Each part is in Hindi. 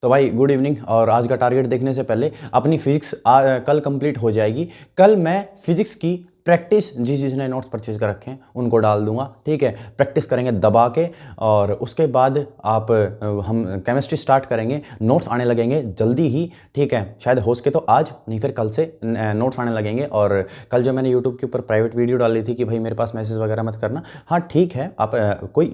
तो भाई गुड इवनिंग। और आज का टारगेट देखने से पहले अपनी फिजिक्स कल कंप्लीट हो जाएगी। कल मैं फिजिक्स की प्रैक्टिस जिसने नोट्स परचेज कर रखे हैं उनको डाल दूंगा, ठीक है। प्रैक्टिस करेंगे दबा के, और उसके बाद आप हम केमिस्ट्री स्टार्ट करेंगे। नोट्स आने लगेंगे जल्दी ही, ठीक है। शायद हो सके तो आज, नहीं फिर कल से नोट्स आने लगेंगे। और कल जो मैंने यूट्यूब के ऊपर प्राइवेट वीडियो डाली थी कि भाई मेरे पास मैसेज वगैरह मत करना, हाँ ठीक है, आप कोई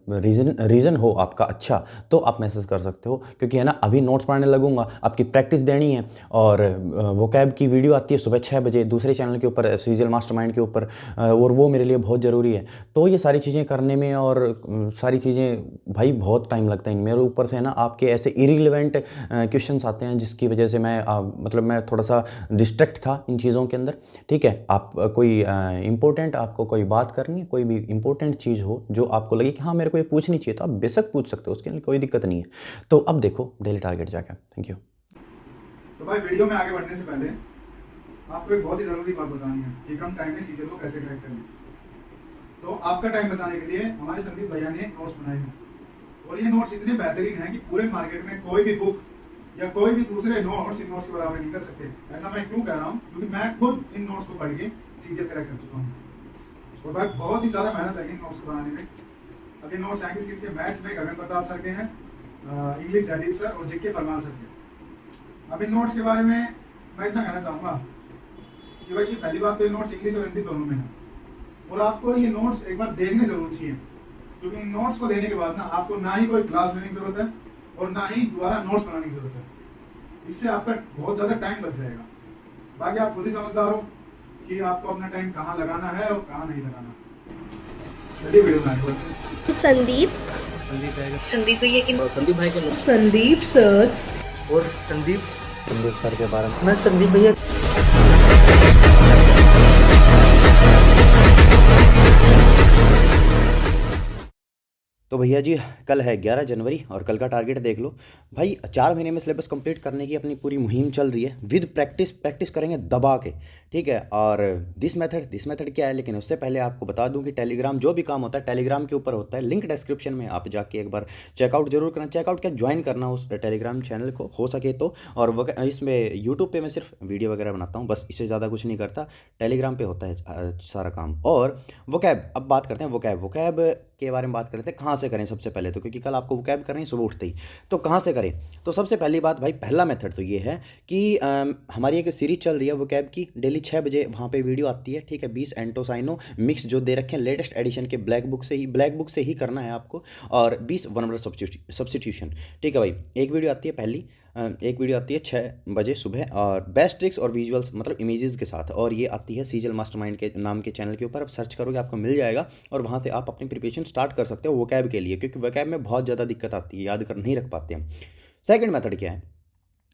रीज़न हो आपका अच्छा तो आप मैसेज कर सकते हो, क्योंकि है ना अभी नोट्स पढ़ने लगूंगा, आपकी प्रैक्टिस देनी है। और वोकैब की वीडियो आती है सुबह 6 बजे दूसरे चैनल के ऊपर, सीजल मास्टरमाइंड के ऊपर, और वो मेरे लिए बहुत ज़रूरी है। तो ये सारी चीज़ें करने में और सारी चीज़ें भाई बहुत टाइम लगता है मेरे ऊपर से, है ना। आपके ऐसे इरिलेवेंट क्वेश्चंस आते हैं जिसकी वजह से मैं मतलब मैं थोड़ा सा डिस्ट्रैक्ट था इन चीज़ों के अंदर, ठीक है। आप कोई इंपॉर्टेंट, आपको कोई बात करनी है, कोई भी इंपॉर्टेंट चीज़ हो जो आपको लगे कि हाँ मेरे को ये पूछनी चाहिए, तो आप बेशक पूछ सकते हो, उसके लिए कोई दिक्कत नहीं है। तो अब देखो डेली टारगेट जाकर। Thank you. तो भाई वीडियो में आगे बढ़ने से पहले आपको एक बहुत ही ज़रूरी बात बतानी है कि कम टाइम में सीजन को कैसे क्रैक करें। तो आपका टाइम बचाने के लिए हमारे संदीप भैया ने नोट्स बनाए हैं, और ये नोट्स इतने बेहतरीन हैं कि पूरे मार्केट में कोई भी बुक या कोई भी दूसरे नोट्स इन नोट्स के बराबर नहीं कर सकते। ऐसा मैं क्यों कह रहा हूँ, क्योंकि मैं खुद इन नोट्स को पढ़ के सीजन क्रैक कर चुका हूँ। और भाई बहुत ही ज़्यादा मेहनत लगी इन नोट्स को बनाने में। अब ये नोट्स हैं किसी के मैथ्स में गगन प्रताप सर के हैं, इंग्लिश जयदीप सर और जिके फरमान सर के। अब इन नोट्स के बारे में मैं इतना कहना चाहूँगा कि भाई ये पहली बात तो ये नोट्स इंग्लिश और हिंदी दोनों में है, और आपको ये नोट्स एक बार देखने जरूर चाहिए, क्योंकि इन नोट्स को लेने के बाद ना आपको ना ही कोई क्लास लेने की जरूरत है और ना ही दोबारा नोट्स बनाने की जरूरत है। इससे आपका बहुत ज़्यादा टाइम बच जाएगा। बाकी आप खुद ही समझदार हो कि आपको अपना टाइम कहाँ लगाना है और कहाँ नहीं लगाना। चलिए वीडियो में आगे बढ़ते हैं। संदीप भैया की संदीप भाई के संदीप सर और संदीप सर के बारे में मैं संदीप भैया तो भैया जी कल है 11 जनवरी और कल का टारगेट देख लो भाई। 4 महीने में सिलेबस कंप्लीट करने की अपनी पूरी मुहिम चल रही है विद प्रैक्टिस करेंगे दबा के, ठीक है। और दिस मेथड क्या है, लेकिन उससे पहले आपको बता दूं कि टेलीग्राम जो भी काम होता है टेलीग्राम के ऊपर होता है। लिंक डिस्क्रिप्शन में आप जाके एक बार चेकआउट जरूर करना। चेकआउट क्या, ज्वाइन करना उस टेलीग्राम चैनल को हो सके तो। और वो इसमें यूट्यूब पे मैं सिर्फ वीडियो वगैरह बनाता हूँ, बस इससे ज़्यादा कुछ नहीं करता। टेलीग्राम पे होता है सारा काम। और वोकैब, अब बात करते हैं वोकैब के बारे में बात करते हैं। कहाँ से करें सबसे पहले तो, क्योंकि कल आपको वोकैब करनी है सुबह उठते ही, तो कहाँ से करें। तो सबसे पहली बात भाई, पहला मेथड तो ये है कि हमारी एक सीरीज चल रही है वोकैब की, डेली 6 बजे वहाँ पे वीडियो आती है, ठीक है। 20 एंटोसाइनो मिक्स जो दे रखे हैं लेटेस्ट एडिशन के ब्लैक बुक से ही करना है आपको। और 20 वन वर्ड सब्स्टिट्यूशन, ठीक है भाई। एक वीडियो आती है पहली, एक वीडियो आती है 6 बजे सुबह, और बेस्ट ट्रिक्स और विजुअल्स मतलब इमेजेस के साथ, और ये आती है सीजल मास्टरमाइंड के नाम के चैनल के ऊपर। आप सर्च करोगे आपको मिल जाएगा, और वहाँ से आप अपनी प्रिपरेशन स्टार्ट कर सकते हो वोकैब के लिए, क्योंकि वोकैब में बहुत ज़्यादा दिक्कत आती है, याद कर नहीं रख पाते हम। सेकंड मेथड क्या है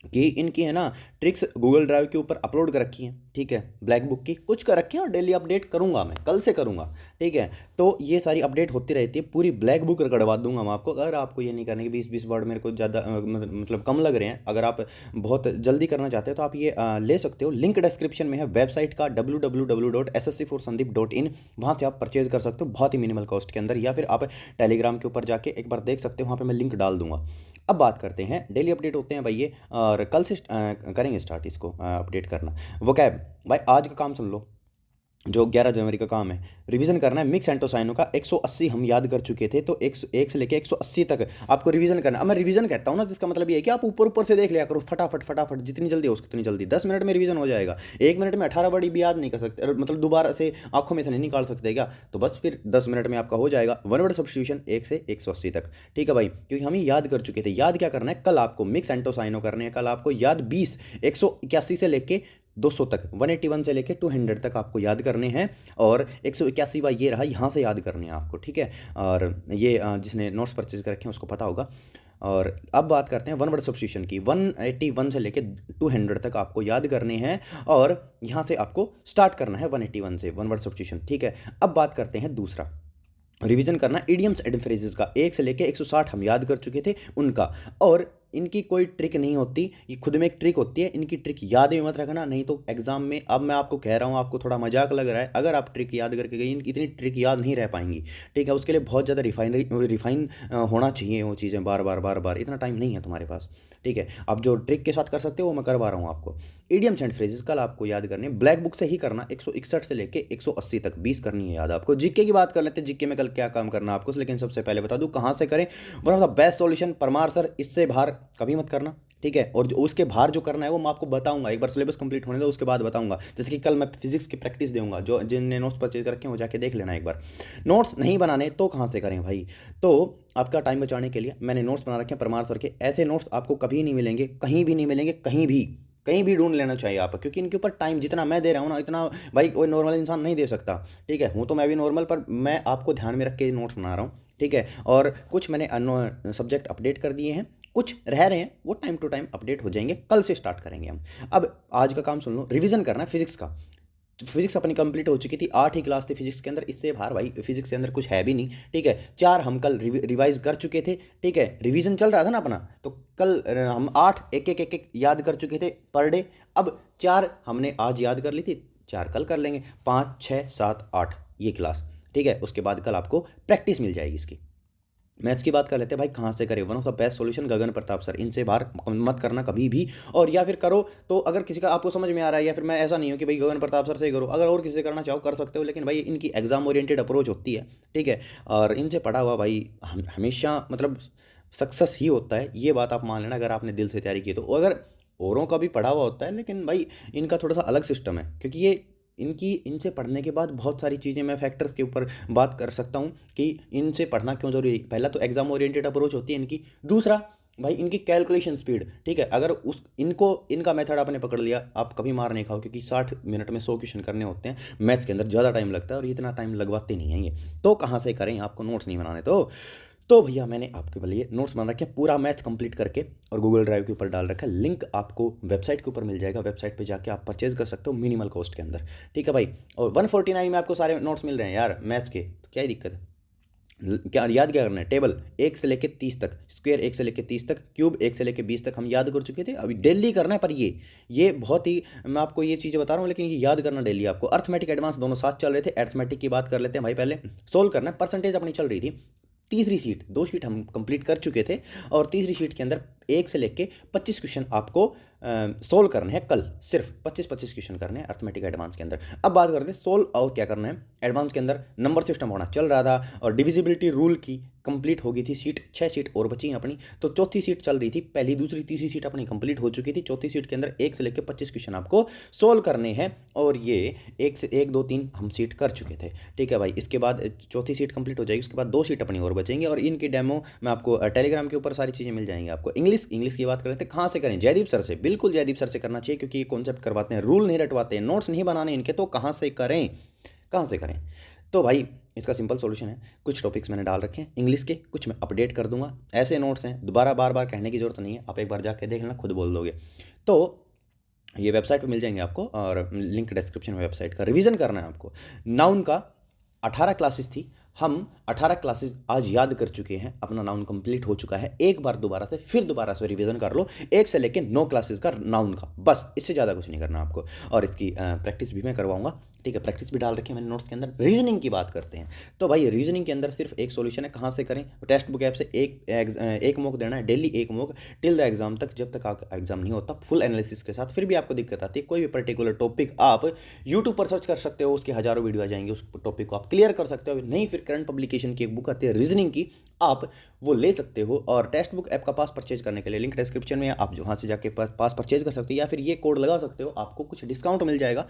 कि इनकी है ना ट्रिक्स गूगल ड्राइव के ऊपर अपलोड कर रखी हैं, ठीक है। ब्लैक बुक की कुछ कर रखी हैं, और डेली अपडेट करूंगा मैं, कल से करूंगा, ठीक है। तो ये सारी अपडेट होती रहती है, पूरी ब्लैक बुक करवा दूंगा मैं आपको। अगर आपको ये नहीं करने के 20-20 वर्ड मेरे को ज़्यादा मतलब कम लग रहे हैं, अगर आप बहुत जल्दी करना चाहते हैं तो आप ये ले सकते हो। लिंक डिस्क्रिप्शन में है वेबसाइट का www.ssc4sandip.in, वहाँ से आप परचेज कर सकते हो बहुत ही मिनिमल कॉस्ट के अंदर, या फिर आप टेलीग्राम के ऊपर जाके एक बार देख सकते हो, वहाँ पर मैं लिंक डाल दूंगा। अब बात करते हैं, डेली अपडेट होते हैं भाई ये, और कल से करेंगे स्टार्ट इसको अपडेट करना। वोकैब भाई आज का काम सुन लो, जो 11 जनवरी का काम है, रिवीजन करना है। मिक्स एंटोसाइनो का 180 हम याद कर चुके थे, तो 1 से लेके 180 तक आपको रिवीजन करना है। अब मैं रिवीजन कहता हूँ ना, जिसका मतलब ये है कि आप ऊपर से देख लिया करो, फटाफट जितनी जल्दी हो उतनी जल्दी। 10 मिनट में रिवीजन हो जाएगा। 1 मिनट में 18 वर्ड भी याद नहीं कर सकते, मतलब दोबारा से आंखों में से नहीं निकाल सकते क्या, तो बस फिर 10 मिनट में आपका हो जाएगा वन वर्ड सब्स्टिट्यूशन 1 से 180 तक, ठीक है भाई। क्योंकि हम ये याद कर चुके थे। याद क्या करना है, कल आपको मिक्स एंटोसाइनो करने हैं। कल आपको याद 20 181 से लेके 200 तक, 181 से लेके 200 तक आपको याद करने हैं, और 181 बार ये रहा, यहाँ से याद करने हैं आपको, ठीक है। और ये जिसने नोट्स परचेज कर रखे हैं उसको पता होगा। और अब बात करते हैं वन वर्ड सब्स्टिट्यूशन की। 181 से लेके 200 तक आपको याद करने हैं, और यहाँ से आपको स्टार्ट करना है 181 से वन वर्ड सब्स्टिट्यूशन, ठीक है। अब बात करते हैं दूसरा, रिवीजन करना इडियम्स एंड फ्रेजेस का। 1 से लेके 160 हम याद कर चुके थे उनका, और इनकी कोई ट्रिक नहीं होती, ये खुद में एक ट्रिक होती है, इनकी ट्रिक याद में मत रखना, नहीं तो एग्जाम में, अब मैं आपको कह रहा हूँ, आपको थोड़ा मजाक लग रहा है, अगर आप ट्रिक याद करके गई, इतनी ट्रिक याद नहीं रह पाएंगी, ठीक है। उसके लिए बहुत ज़्यादा रिफाइन होना चाहिए वो चीज़ें, बार बार बार बार, इतना टाइम नहीं है तुम्हारे पास, ठीक है। अब जो ट्रिक के साथ कर सकते हो वो मैं करवा रहा हूँ आपको। इडियम्स एंड फ्रेजेस कल आपको याद करने, ब्लैक बुक से ही करना, 161 से लेके 180 तक 20 करनी है याद आपको। जीके की बात कर लेते हैं, जीके में कल क्या काम करना आपको, लेकिन सबसे पहले बता दूं कहाँ से करें। One of the best solution Parmar sir, इससे बाहर कभी मत करना, ठीक है। और जो उसके बाहर जो करना है वो मैं आपको बताऊंगा, एक बार सिलेबस कंप्लीट होने दो उसके बाद बताऊंगा। जैसे कि कल मैं फिजिक्स की प्रैक्टिस दूंगा, जो जिनने नोट्स परचेज करके वो जाके देख लेना एक बार। नोट्स नहीं बनाने तो कहाँ से करें भाई, तो आपका टाइम बचाने के लिए मैंने नोट्स बना रखे हैं परमार सर के। ऐसे नोट्स आपको कभी नहीं मिलेंगे, कहीं भी नहीं मिलेंगे, कहीं भी ढूंढ लेना चाहिए आप, क्योंकि इनके ऊपर टाइम जितना मैं दे रहा हूँ ना, इतना भाई कोई नॉर्मल इंसान नहीं दे सकता, ठीक है। हूँ तो मैं भी नॉर्मल, पर मैं आपको ध्यान में रख के नोट्स बना रहा हूँ, ठीक है। और कुछ मैंने सब्जेक्ट अपडेट कर दिए हैं, कुछ रह रहे हैं, वो टाइम टू टाइम अपडेट हो जाएंगे, कल से स्टार्ट करेंगे हम। अब आज का काम सुन लो, रिवीजन करना है फिजिक्स का। फिजिक्स अपनी कंप्लीट हो चुकी थी, 8 ही क्लास थी फिजिक्स के अंदर, इससे बाहर भाई फिजिक्स के अंदर कुछ है भी नहीं, ठीक है। 4 हम कल रिवाइज कर चुके थे, ठीक है, रिवीजन चल रहा था ना अपना, तो कल हम 8 एक याद कर चुके थे पर डे। अब 4 हमने आज याद कर ली थी, 4 कल कर लेंगे, 5 6 7 8 ये क्लास, ठीक है। उसके बाद कल आपको प्रैक्टिस मिल जाएगी इसकी। मैथ्स की बात कर लेते हैं भाई, कहाँ से करें। One of the best solution Gagan Pratap sir, इनसे बाहर मत करना कभी भी। और या फिर करो तो अगर किसी का आपको समझ में आ रहा है, या फिर मैं ऐसा नहीं हूँ कि भाई गगन प्रताप सर से ही करो, अगर और किसी से करना चाहो कर सकते हो, लेकिन भाई इनकी एग्जाम ओरिएंटेड अप्रोच होती है, ठीक है। और इनसे पढ़ा हुआ भाई हमेशा मतलब सक्सेस ही होता है, ये बात आप मान लेना, अगर आपने दिल से तैयारी की तो। अगर औरों का भी पढ़ा हुआ होता है, लेकिन भाई इनका थोड़ा सा अलग सिस्टम है, क्योंकि ये इनसे पढ़ने के बाद बहुत सारी चीज़ें मैं फैक्टर्स के ऊपर बात कर सकता हूँ कि इनसे पढ़ना क्यों ज़रूरी है। पहला तो एग्जाम ओरिएंटेड अप्रोच होती है इनकी, दूसरा भाई इनकी कैलकुलेशन स्पीड, ठीक है। अगर इनका मेथड आपने पकड़ लिया, आप कभी मार नहीं खाओ, क्योंकि 60 मिनट में 100 क्वेश्चन करने होते हैं, मैथ्स के अंदर ज़्यादा टाइम लगता है और इतना टाइम लगवाते नहीं हैं ये। तो कहाँ से करें, आपको नोट्स नहीं बनाने तो भैया मैंने आपके लिए नोट्स बना रखे हैं, पूरा मैथ कंप्लीट करके, और गूगल ड्राइव के ऊपर डाल रखा है। लिंक आपको वेबसाइट के ऊपर मिल जाएगा, वेबसाइट पे जाके आप परचेज कर सकते हो मिनिमल कॉस्ट के अंदर, ठीक है भाई। और 149 में आपको सारे नोट्स मिल रहे हैं यार मैथ्स के, तो क्या ही दिक्कत है। क्या याद क्या करना है, टेबल 1 से लेके 30 तक, स्क्वायर 1 से लेके 30 तक, क्यूब 1 से लेके 20 तक हम याद कर चुके थे, अभी डेली करना है। पर ये बहुत ही, मैं आपको ये चीज़ें बता रहा हूँ, लेकिन ये याद करना डेली आपको। अर्थमेटिक एडवांस दोनों साथ चल रहे थे, अर्थमेटिक की बात कर लेते हैं भाई। पहले सोल्व करना है, परसेंटेज अपनी चल रही थी, तीसरी शीट, 2 शीट हम कंप्लीट कर चुके थे, और तीसरी शीट के अंदर 1 से लेके 25 क्वेश्चन आपको सोल्व करने हैं कल, सिर्फ 25 क्वेश्चन करने हैं अर्थमेटिक एडवांस के अंदर। अब बात करते हैं सोल्व और क्या करना है। एडवांस के अंदर नंबर सिस्टम होना चल रहा था, और डिविजिबिलिटी रूल की कंप्लीट हो गई थी सीट, 6 सीट और बची हैं अपनी, तो चौथी सीट चल रही थी। पहली दूसरी तीसरी सीट अपनी कंप्लीट हो चुकी थी, चौथी सीट के अंदर 1 से लेकर 25 क्वेश्चन आपको सोल्व करने हैं, और ये 1 2 3 हम सीट कर चुके थे, ठीक है भाई। इसके बाद चौथी सीट कंप्लीट हो जाएगी, उसके बाद 2 सीट अपनी और बचेंगी, और इनकी डेमो मैं आपको टेलीग्राम के ऊपर सारी चीज़ें मिल जाएंगी आपको। इंग्लिश की बात कर लेते हैं, कहाँ से करें, जयदीप सर से, बिल्कुल जयदीप सर से करना चाहिए, क्योंकि ये कॉन्सेप्ट करवाते हैं, रूल नहीं रटवाते हैं, नोट्स नहीं बनाने इनके, तो कहाँ से करें। तो भाई इसका सिंपल सॉल्यूशन है, कुछ टॉपिक्स मैंने डाल रखे हैं इंग्लिश के, कुछ मैं अपडेट कर दूंगा। ऐसे नोट्स हैं, दोबारा बार बार कहने की जरूरत नहीं है, आप एक बार जाके देख लेना, खुद बोल दोगे। तो ये वेबसाइट पे मिल जाएंगे आपको, और लिंक डिस्क्रिप्शन में वेबसाइट का। रिवीजन करना है आपको, नाउन का 18 क्लासेस थी, हम 18 क्लासेस आज याद कर चुके हैं, अपना नाउन कंप्लीट हो चुका है। एक बार दोबारा से रिवीजन कर लो, 1 से लेकर 9 क्लासेस का नाउन का, बस इससे ज़्यादा कुछ नहीं करना आपको। और इसकी प्रैक्टिस भी मैं करवाऊंगा, ठीक है, प्रैक्टिस भी डाल रखी है मैंने नोट्स के अंदर। रीजनिंग की बात करते हैं, तो भाई रीजनिंग के अंदर सिर्फ एक सॉल्यूशन है, कहाँ से करें। टेक्स्ट बुक ऐप से एक मॉक देना है, डेली एक मॉक टिल द एग्जाम तक, जब तक आपका एग्जाम नहीं होता, फुल एनालिसिस के साथ। फिर भी आपको दिक्कत आती है, कोई भी पर्टिकुलर टॉपिक आप यूट्यूब पर सर्च कर सकते हो, उसके हज़ारों वीडियो आ जाएंगे, उस टॉपिक को आप क्लियर कर सकते हो। नहीं, फिर करंट पब्लिकेशन की एक बुक आती है रीजनिंग की, आप वो ले सकते हो। और टेक्स्ट बुक ऐप का पास परचेज करने के लिए लिंक डिस्क्रिप्शन में, आप वहाँ से जाके पास परचेज कर सकते हो, या फिर ये कोड लगा सकते हो, आपको कुछ डिस्काउंट मिल जाएगा।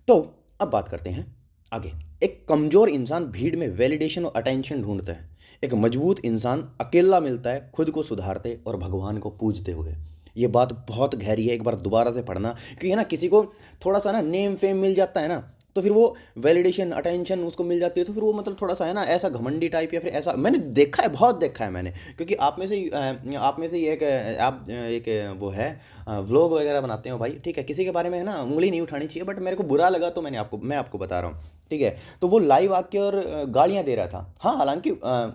तो अब बात करते हैं आगे। एक कमज़ोर इंसान भीड़ में वैलिडेशन और अटेंशन ढूंढता है, एक मजबूत इंसान अकेला मिलता है खुद को सुधारते और भगवान को पूजते हुए। ये बात बहुत गहरी है, एक बार दोबारा से पढ़ना, क्योंकि ना किसी को थोड़ा सा ना नेम फेम मिल जाता है ना, तो फिर वो वैलिडेशन अटेंशन उसको मिल जाती है, तो फिर वो मतलब थोड़ा सा है ना ऐसा घमंडी टाइप, या फिर ऐसा मैंने देखा है, बहुत देखा है मैंने। क्योंकि आप में से एक वो है व्लॉग वगैरह बनाते हो भाई, ठीक है, किसी के बारे में है ना उंगली नहीं उठानी चाहिए, बट मेरे को बुरा लगा तो मैं आपको बता रहा हूँ। ठीक है। तो वो लाइव आके और गालियाँ दे रहा था। हाँ, हालांकि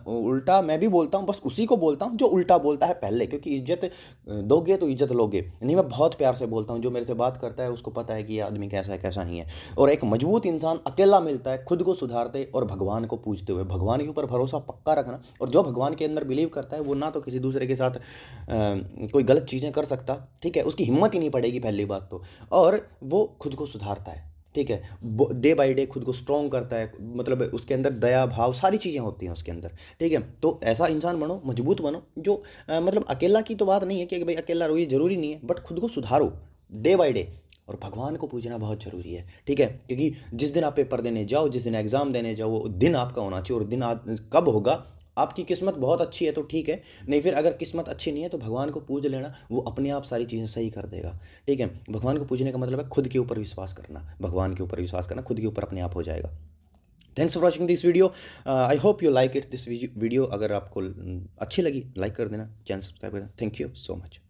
उल्टा मैं भी बोलता हूँ, बस उसी को बोलता हूँ जो उल्टा बोलता है पहले, क्योंकि इज्जत दोगे तो इज्जत लोगे। नहीं, मैं बहुत प्यार से बोलता हूँ, जो मेरे से बात करता है उसको पता है कि ये आदमी कैसा है कैसा नहीं है। और एक मजबूत इंसान अकेला मिलता है खुद को सुधारते और भगवान को पूजते हुए। भगवान के ऊपर भरोसा पक्का रखना, और जो भगवान के अंदर बिलीव करता है वो ना तो किसी दूसरे के साथ कोई गलत चीज़ें कर सकता, ठीक है, उसकी हिम्मत ही नहीं पड़ेगी पहली बात तो। और वो खुद को सुधारता है, ठीक है, डे बाय डे खुद को स्ट्रॉन्ग करता है, मतलब उसके अंदर दया भाव सारी चीज़ें होती हैं उसके अंदर, ठीक है। तो ऐसा इंसान बनो, मजबूत बनो, जो मतलब अकेला की तो बात नहीं है कि भाई अकेला रहो, ये ज़रूरी नहीं है, बट खुद को सुधारो डे बाय डे। और भगवान को पूजना बहुत ज़रूरी है, ठीक है, क्योंकि जिस दिन आप पेपर देने जाओ, जिस दिन एग्ज़ाम देने जाओ, वो दिन आपका होना चाहिए। और दिन कब होगा? आपकी किस्मत बहुत अच्छी है तो ठीक है, नहीं फिर अगर किस्मत अच्छी नहीं है तो भगवान को पूज लेना, वो अपने आप सारी चीज़ें सही कर देगा, ठीक है। भगवान को पूजने का मतलब है खुद के ऊपर विश्वास करना, भगवान के ऊपर विश्वास करना, खुद के ऊपर अपने आप हो जाएगा। Thanks for watching this video. I hope you like it this video. अगर आपको अच्छी लगी लाइक कर देना, चैनल सब्सक्राइब कर देना। Thank you so much.